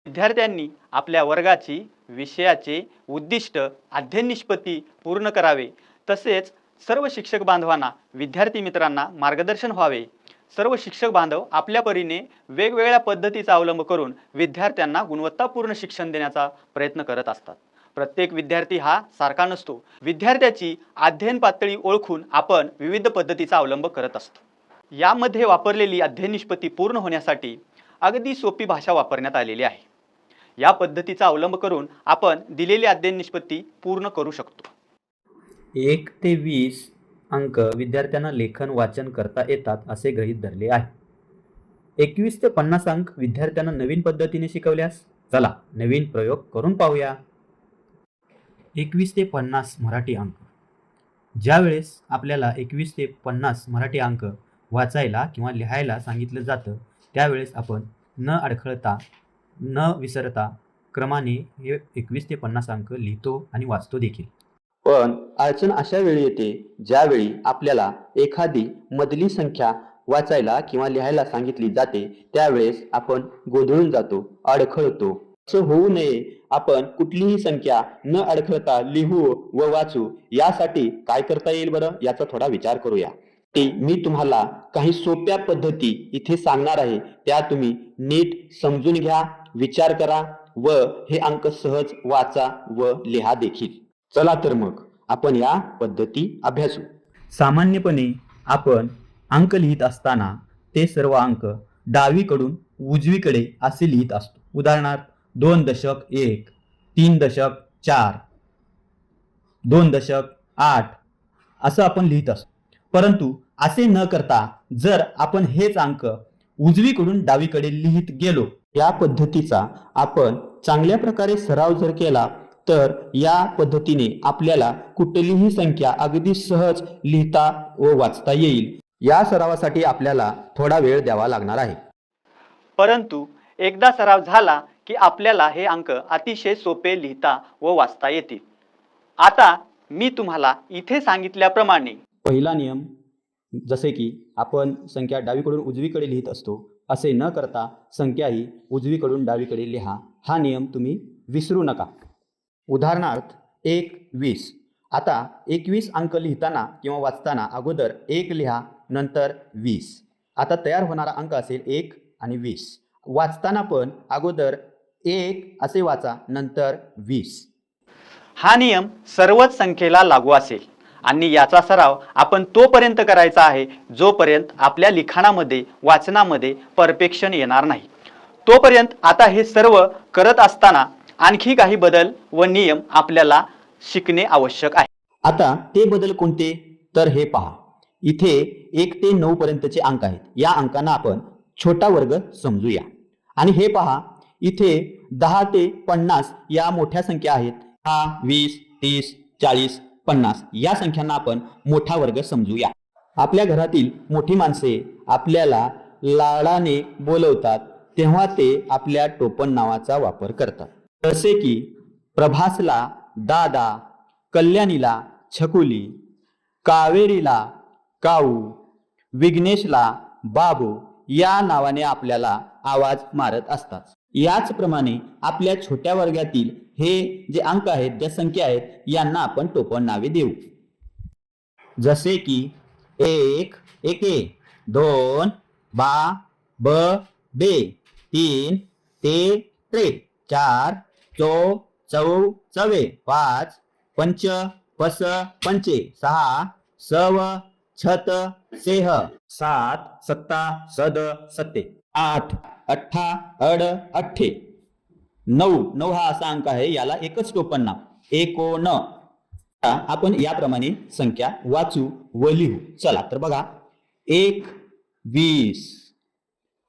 विद्यार्थ्यांनी आपल्या वर्गाची विषयाचे उद्दिष्ट अध्ययन निष्पत्ती पूर्ण करावे, तसेच सर्व शिक्षक बांधवांना विद्यार्थी मित्रांना मार्गदर्शन व्हावे। सर्व शिक्षक बांधव आपल्या परीने वेगवेगळ्या पद्धतीचा अवलंब करून विद्यार्थ्यांना गुणवत्तापूर्ण शिक्षण देण्याचा प्रयत्न करत असतात। प्रत्येक विद्यार्थी हा सारखा नसतो। विद्यार्थ्याची अध्ययन पातळी ओळखून आपण विविध पद्धतीचा अवलंब करत असतो। यामध्ये वापरलेली अध्ययन निष्पत्ती पूर्ण होण्यासाठी अगदी सोपी भाषा वापरण्यात आलेली आहे। या पद्धतीचा अवलंब करून आपण दिलेली अध्ययन निष्पत्ती पूर्ण करू शकतो। 1 ते 20 अंक विद्यार्थ्यांना लेखन वाचन करता येतात असे गृहीत धरले आहे। 21 ते 50 अंक विद्यार्थ्यांना नवीन पद्धतीने शिकवल्यास चला नवीन प्रयोग करून पाहूया। 21 ते 50 मराठी अंक। ज्यावेळेस आपल्याला 21 ते 50 मराठी अंक वाचायला किंवा लिहायला सांगितलं जातं त्यावेळेस आपण न अडखळता न विसरता क्रमाने हे 21 ते 50 अंक लिहितो आणि वाचतो देखील। पण अडचण अशा वेळी येते ज्यावेळी आपल्याला एखादी मधली संख्या वाचायला किंवा लिहायला सांगितली जाते त्यावेळेस आपण गोंधळून जातो, अडखळतो। असं होऊ नये, आपण कुठलीही संख्या न अडखळता लिहू व वाचू यासाठी काय करता येईल बरं, याचा थोडा विचार करूया। मी तुम्हाला काही सोप्या पद्धती इथे सांगणार आहे, त्या तुम्ही नीट समजून घ्या, विचार करा व हे अंक सहज वाचा व लिहा देखील। चला तर मग आपण या पद्धती अभ्यासू। सामान्यपणे आपण अंक लिहित असताना ते सर्व अंक डावीकडून उजवीकडे असे लिहित असतो। उदाहरणार्थ 2.1, 3.4, 2.8 असं आपण लिहित असतो। परंतु असे न करता जर आपण हेच अंक उजवीकडून डावीकडे लिहित गेलो, या पद्धतीचा आपण चांगल्या प्रकारे सराव जर केला तर या पद्धतीने आपल्याला कुठलीही संख्या अगदी सहज लिहिता व वाचता येईल। या सरावासाठी आपल्याला थोडा वेळ द्यावा लागणार आहे। परंतु एकदा सराव झाला की आपल्याला हे अंक अतिशय सोपे लिहिता व वाचता येतील। आता मी तुम्हाला इथे सांगितल्याप्रमाणे पहिला नियम, जसे की आपण संख्या डावीकडून उजवीकडे लिहित असतो असे न करता संख्याही उजवीकडून डावीकडे लिहा, हा नियम तुम्ही विसरू नका। उदाहरणार्थ 21। आता 21 अंक लिहिताना किंवा वाचताना अगोदर 1 लिहा, नंतर 20। आता तयार होणारा अंक असेल 1 आणि 20। वाचताना पण अगोदर 1 असे वाचा, नंतर 20। हा नियम सर्वच संख्येला लागू असेल आणि याचा सराव आपण तोपर्यंत करायचा आहे जोपर्यंत आपल्या लिखाणामध्ये वाचनामध्ये परफेक्शन येणार नाही। तोपर्यंत आता हे सर्व करत असताना आणखी काही बदल व नियम आपल्याला शिकणे आवश्यक आहे। आता ते बदल कोणते, तर हे पहा, इथे 1 ते 9 पर्यंतचे अंक आहेत। या अंकांना आपण छोटा वर्ग समजूया। आणि हे पहा, इथे 10 ते 50 या मोठ्या संख्या आहेत। 10, 20, 30, 40, 50 या संख्यांना आपण मोठा वर्ग समजूया। आपल्या घरातील मोठी माणसे आपल्याला लाडाने बोलवतात तेव्हा ते आपल्या टोपण नावाचा वापर करतात। जसे की प्रभासला दादा, कल्याणीला छकुली, कावेरीला काऊ, विघ्नेशला बाबू या नावाने आपल्याला आवाज मारत असतात। याचप्रमाणे आपल्या छोट्या वर्गातील हे जे अंक आहेत, ज्या संख्या आहेत, यांना आपण टोपण नावे देऊ। जसे की 1 एके, 2 बा ब बे, 3 ते त्रे, 4 चौ चौ चवे, 5 पंच पस पंचे, 6 सव छत सेह, 7 सत्ता सद सत्ते, 8 अठ्ठा अड अठ्ठे, 9 हा असा अंक आहे, याला एकच टोपण नाव 19। आपण याप्रमाणे संख्या वाचू व लिहू। चला तर बघा, 1 20,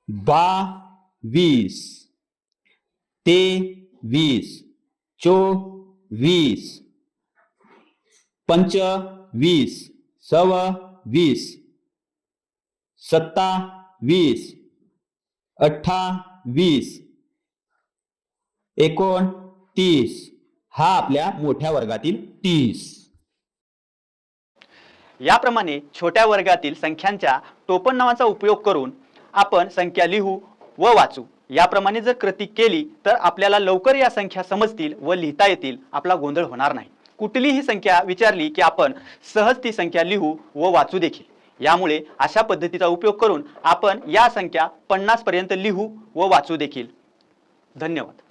बा 20, ते 20, चो 20, पंच 20, सव 20, सत्ता 20, अठ्ठा 20, 29 हा आपल्या मोठ्या वर्गातील 30। याप्रमाणे छोट्या वर्गातील संख्यांच्या टोपण नावाचा उपयोग करून आपण संख्या लिहू व वाचू। याप्रमाणे जर कृती केली तर आपल्याला लवकर या संख्या समजतील व लिहिता येतील, आपला गोंधळ होणार नाही. कुठलीही संख्या विचारली की आपण सहज ती संख्या लिहू व वाचू देखील. यामुळे अशा पद्धतीचा उपयोग करून आपण या संख्या 50 पर्यंत लिहू व वाचू देखील. धन्यवाद.